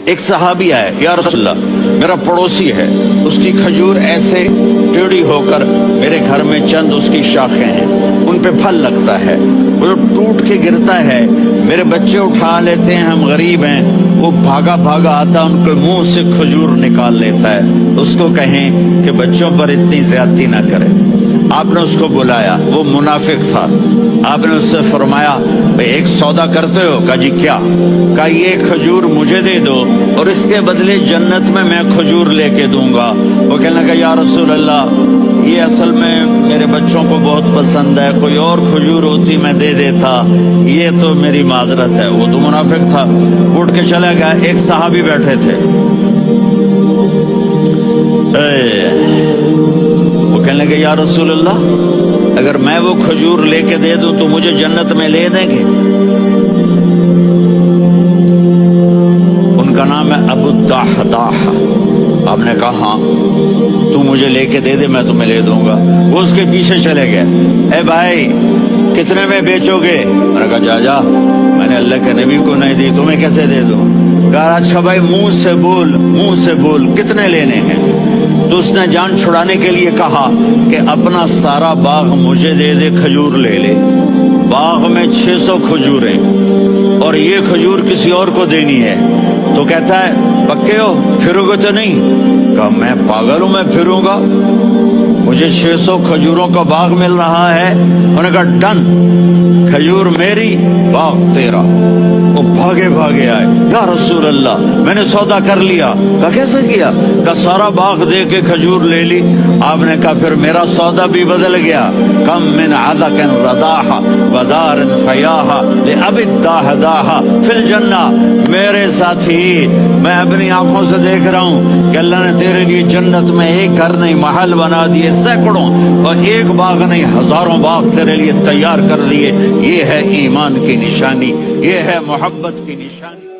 ایک صحابی آئے، یا رسول اللہ میرا پڑوسی ہے، اس کی کھجور ایسے ٹیڑھی ہو کر میرے گھر میں چند اس کی شاخیں ہیں، ان پہ پھل لگتا ہے، وہ ٹوٹ کے گرتا ہے، میرے بچے اٹھا لیتے ہیں، ہم غریب ہیں، وہ بھاگا بھاگا آتا ان کے منہ سے کھجور نکال لیتا ہے، اس کو کہیں کہ بچوں پر اتنی زیادتی نہ کرے۔ آپ نے اس کو بلایا، وہ منافق تھا، آپ نے اس سے فرمایا بھئی ایک سودا کرتے ہو؟ کہا جی کیا؟ کہا یہ کھجور مجھے دے دو اور اس کے بدلے جنت میں کھجور لے کے دوں گا۔ وہ کہنے لگا یا رسول اللہ یہ اصل میں میرے بچوں کو بہت پسند ہے، کوئی اور کھجور ہوتی میں دے دیتا، یہ تو میری معذرت ہے۔ وہ تو منافق تھا، اٹھ کے چلا گیا۔ ایک صحابی بیٹھے تھے، وہ کہنے لگے یا رسول اللہ اگر میں وہ کھجور لے کے دے دوں تو مجھے جنت میں لے دیں گے؟ ان کا نام ہے ابو الدحداح۔ آپ نے کہا ہاں تو مجھے لے کے دے دے میں تمہیں لے دوں گا۔ وہ اس کے پیچھے چلے گئے، اے بھائی کتنے میں بیچو گے؟ میں نے کہا جا جا، میں نے اللہ کے نبی کو نہیں دی، تمہیں کیسے دے دوں؟ کہا اچھا بھائی منہ سے بول کتنے لینے ہیں؟ تو اس نے جان چھڑانے کے لیے کہا کہ اپنا سارا باغ مجھے دے دے، کھجور لے لے۔ باغ میں 600 کھجوریں اور یہ کھجور کسی اور کو دینی ہے۔ تو کہتا ہے پکے ہو، پھرو گے تو نہیں؟ کہا میں پاگل ہوں، میں پھروں گا؟ مجھے 600 کھجوروں کا باغ مل رہا ہے۔ انہوں نے کہا ڈن، کھجور میری، باغ تیرا۔ وہ بھاگے بھاگے آئے، یا رسول اللہ میں نے سودا کر لیا۔ کہا کیسے کیا؟ کہا سارا باغ دے کے کھجور لے لی۔ آپ نے کہا پھر میرا سودا بھی بدل گیا۔ کم من عدق رداح ودار فیاح لأبی الدحداح فی الجنہ۔ میرے ساتھی میں اپنی آنکھوں سے دیکھ رہا ہوں کہ اللہ نے تیرے لیے جنت میں ایک گھر نہیں محل بنا دیے، سینکڑوں، اور ایک باغ نہیں ہزاروں باغ تیرے لیے تیار کر دیے۔ یہ ہے ایمان کی نشانی، یہ ہے محبت کی نشانی۔